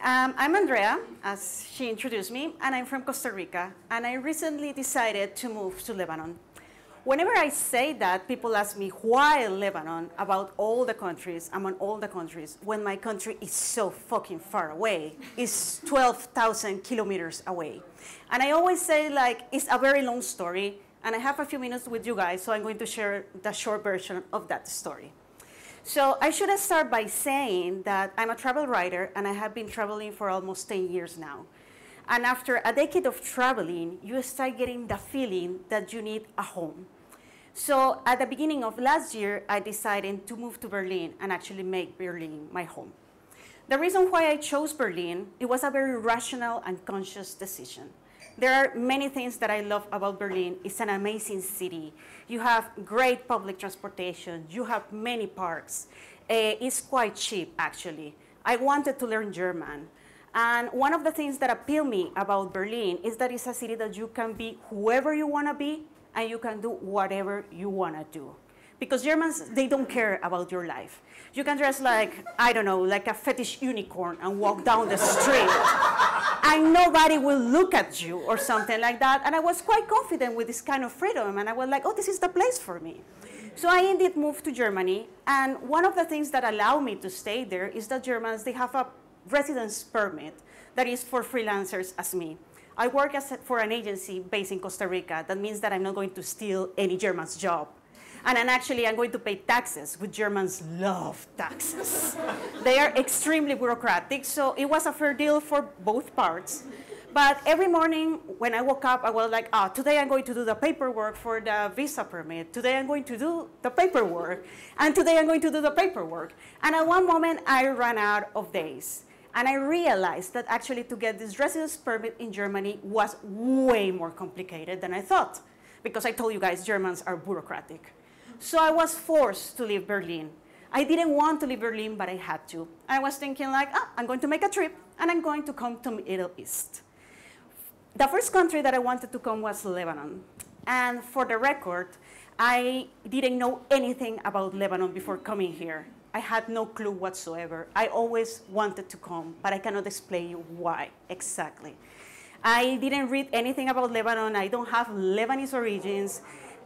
I'm Andrea, as she introduced me, and I'm from Costa Rica, and I recently decided to move to Lebanon. Whenever I say that, people ask me why Lebanon, about all the countries, among all the countries, when my country is so fucking far away. It's 12,000 kilometers away. And I always say, like, it's a very long story, and I have a few minutes with you guys, so I'm going to share the short version of that story. So I should start by saying that I'm a travel writer, and I have been traveling for almost 10 years now. And after a decade of traveling, you start getting the feeling that you need a home. So at the beginning of last year, I decided to move to Berlin and actually make Berlin my home. The reason why I chose Berlin, it was a very rational and conscious decision. There are many things that I love about Berlin. It's an amazing city. You have great public transportation. You have many parks. It's quite cheap, actually. I wanted to learn German. And one of the things that appeal me about Berlin is that it's a city that you can be whoever you want to be, and you can do whatever you want to do. Because Germans, they don't care about your life. You can dress like, I don't know, like a fetish unicorn and walk down the street. And nobody will look at you or something like that. And I was quite confident with this kind of freedom. And I was like, oh, this is the place for me. So I indeed moved to Germany. And one of the things that allowed me to stay there is that Germans, they have a residence permit that is for freelancers as me. I work for an agency based in Costa Rica. That means that I'm not going to steal any German's job. And then actually, I'm going to pay taxes, which Germans love taxes. They are extremely bureaucratic, so it was a fair deal for both parts. But every morning when I woke up, I was like, oh, today I'm going to do the paperwork for the visa permit. Today I'm going to do the paperwork. And today I'm going to do the paperwork. And at one moment, I ran out of days. And I realized that actually to get this residence permit in Germany was way more complicated than I thought. Because I told you guys, Germans are bureaucratic. So I was forced to leave Berlin. I didn't want to leave Berlin, but I had to. I was thinking like, oh, I'm going to make a trip, and I'm going to come to Middle East. The first country that I wanted to come was Lebanon. And for the record, I didn't know anything about Lebanon before coming here. I had no clue whatsoever. I always wanted to come, but I cannot explain you why exactly. I didn't read anything about Lebanon. I don't have Lebanese origins.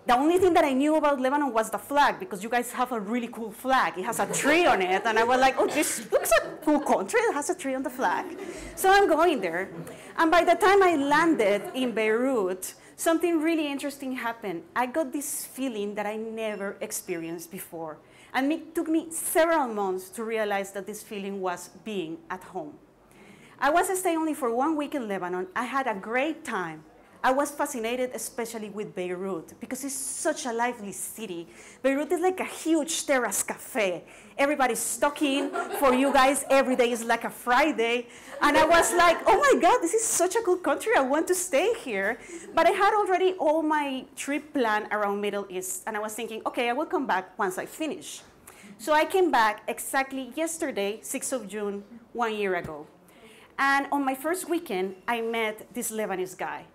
The only thing that I knew about Lebanon was the flag, because you guys have a really cool flag. It has a tree on it, and I was like, oh, this looks like a cool country. It has a tree on the flag. So I'm going there. And by the time I landed in Beirut, something really interesting happened. I got this feeling that I never experienced before. And it took me several months to realize that this feeling was being at home. I was staying only for 1 week in Lebanon. I had a great time. I was fascinated, especially with Beirut, because it's such a lively city. Beirut is like a huge terrace cafe. Everybody's talking. For you guys, every day is like a Friday. And I was like, oh my God, this is such a cool country. I want to stay here. But I had already all my trip planned around Middle East. And I was thinking, okay, I will come back once I finish. So I came back exactly yesterday, 6th of June, 1 year ago. And on my first weekend, I met this Lebanese guy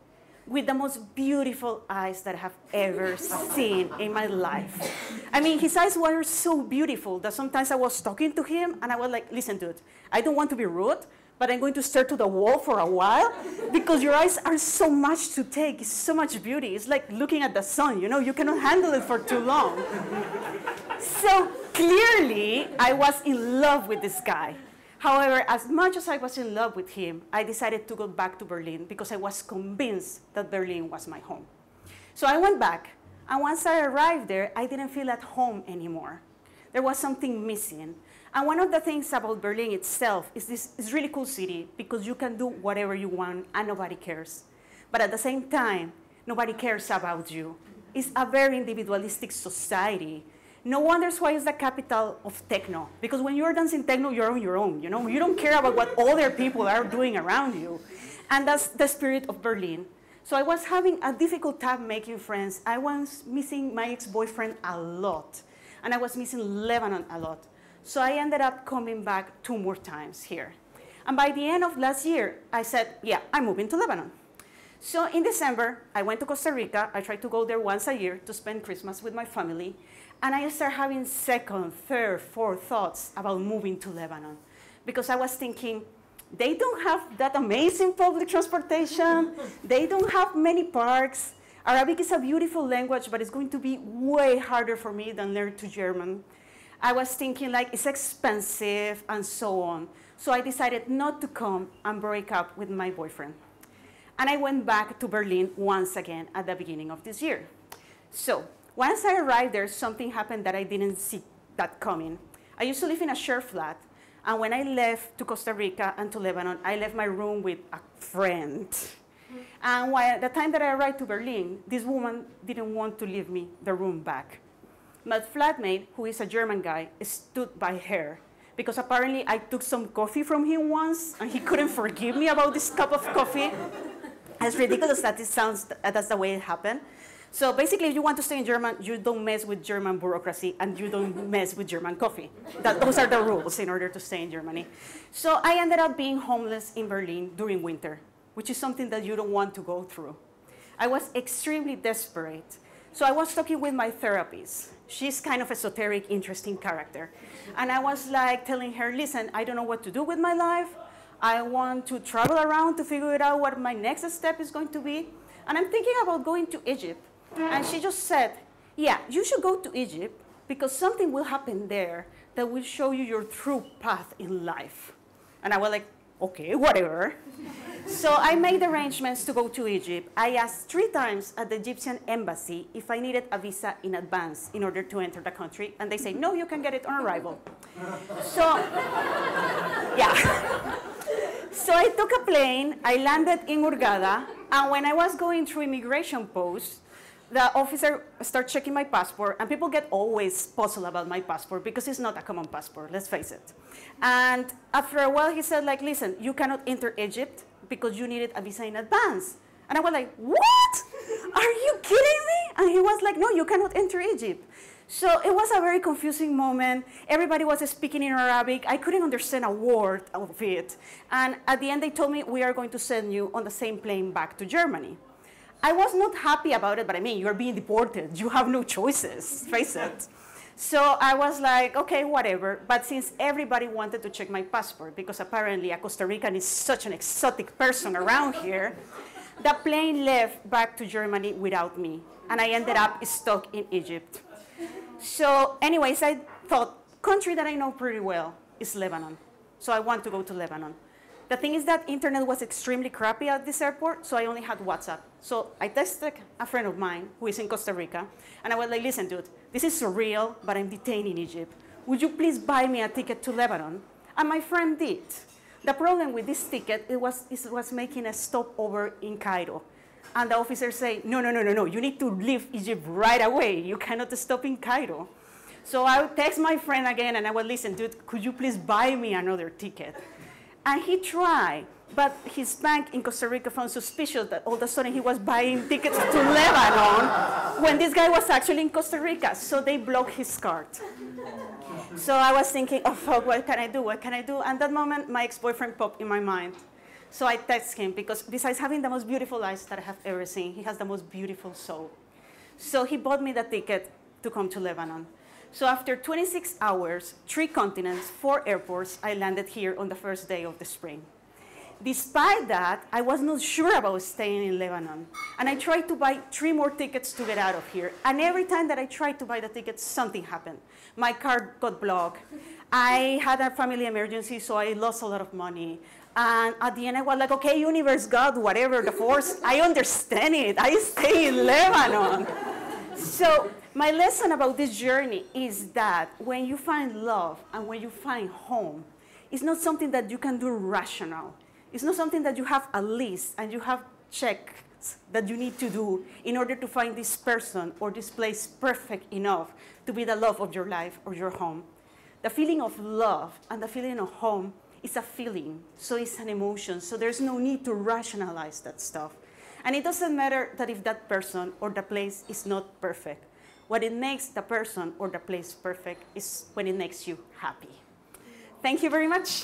with the most beautiful eyes that I have ever seen in my life. I mean, his eyes were so beautiful that sometimes I was talking to him and I was like, listen, dude, I don't want to be rude, but I'm going to stare to the wall for a while because your eyes are so much to take. It's so much beauty. It's like looking at the sun, you know, you cannot handle it for too long. So clearly, I was in love with this guy. However, as much as I was in love with him, I decided to go back to Berlin because I was convinced that Berlin was my home. So I went back, and once I arrived there, I didn't feel at home anymore. There was something missing. And one of the things about Berlin itself is this is really cool city because you can do whatever you want and nobody cares. But at the same time, nobody cares about you. It's a very individualistic society. No wonder why it's the capital of techno. Because when you're dancing techno, you're on your own. You know, you don't care about what other people are doing around you. And that's the spirit of Berlin. So I was having a difficult time making friends. I was missing my ex-boyfriend a lot. And I was missing Lebanon a lot. So I ended up coming back 2 more times here. And by the end of last year, I said, yeah, I'm moving to Lebanon. So in December, I went to Costa Rica. I tried to go there once a year to spend Christmas with my family. And I started having second, third, fourth thoughts about moving to Lebanon. Because I was thinking, They don't have that amazing public transportation. They don't have many parks. Arabic is a beautiful language, but it's going to be way harder for me than learn to German. I was thinking like it's expensive and so on. So I decided not to come and break up with my boyfriend. And I went back to Berlin once again at the beginning of this year. So once I arrived there, something happened that I didn't see that coming. I used to live in a share flat. And when I left to Costa Rica and to Lebanon, I left my room with a friend. And while the time that I arrived to Berlin, this woman didn't want to leave me the room back. My flatmate, who is a German guy, stood by her because apparently I took some coffee from him once and he couldn't forgive me about this cup of coffee. As ridiculous as it sounds, that's the way it happened. So basically, if you want to stay in German, you don't mess with German bureaucracy and you don't mess with German coffee. Those are the rules in order to stay in Germany. So I ended up being homeless in Berlin during winter, which is something that you don't want to go through. I was extremely desperate. So I was talking with my therapist. She's kind of esoteric, interesting character. And I was like telling her, listen, I don't know what to do with my life. I want to travel around to figure out what my next step is going to be. And I'm thinking about going to Egypt. And she just said, yeah, you should go to Egypt because something will happen there that will show you your true path in life. And I was like, okay, whatever. So I made arrangements to go to Egypt. I asked 3 times at the Egyptian embassy if I needed a visa in advance in order to enter the country. And they say, no, you can get it on arrival. So, yeah. So I took a plane, I landed in Hurghada, and when I was going through immigration posts, the officer started checking my passport, and people get always puzzled about my passport because it's not a common passport, let's face it. And after a while, he said, like, listen, you cannot enter Egypt because you needed a visa in advance. And I was like, what? Are you kidding me? And he was like, no, you cannot enter Egypt. So it was a very confusing moment. Everybody was speaking in Arabic. I couldn't understand a word of it. And at the end, they told me, we are going to send you on the same plane back to Germany. I was not happy about it, but I mean, you're being deported. You have no choices, face it. So I was like, okay, whatever. But since everybody wanted to check my passport, because apparently a Costa Rican is such an exotic person around here, the plane left back to Germany without me. And I ended up stuck in Egypt. So anyways, I thought, country that I know pretty well is Lebanon. So I want to go to Lebanon. The thing is that internet was extremely crappy at this airport, so I only had WhatsApp. So I texted a friend of mine who is in Costa Rica, and I was like, listen, dude, this is surreal, but I'm detained in Egypt. Would you please buy me a ticket to Lebanon? And my friend did. The problem with this ticket, it was making a stopover in Cairo. And the officer said, no, you need to leave Egypt right away. You cannot stop in Cairo. So I text my friend again, and I was, listen, dude, could you please buy me another ticket? And he tried, but his bank in Costa Rica found suspicious that all of a sudden he was buying tickets to Lebanon when this guy was actually in Costa Rica. So they blocked his card. So I was thinking, oh, fuck, what can I do? What can I do? And that moment, my ex-boyfriend popped in my mind. So I text him because besides having the most beautiful eyes that I have ever seen, he has the most beautiful soul. So he bought me the ticket to come to Lebanon. So after 26 hours, 3 continents, 4 airports, I landed here on the first day of the spring. Despite that, I was not sure about staying in Lebanon. And I tried to buy 3 more tickets to get out of here. And every time that I tried to buy the tickets, something happened. My card got blocked. I had a family emergency, so I lost a lot of money. And at the end, I was like, okay, universe, God, whatever, the force, I understand it. I stay in Lebanon. So my lesson about this journey is that when you find love and when you find home, it's not something that you can do rational. It's not something that you have a list and you have checks that you need to do in order to find this person or this place perfect enough to be the love of your life or your home. The feeling of love and the feeling of home is a feeling, so it's an emotion, so there's no need to rationalize that stuff. And it doesn't matter that if that person or the place is not perfect. What it makes the person or the place perfect is when it makes you happy. Thank you very much.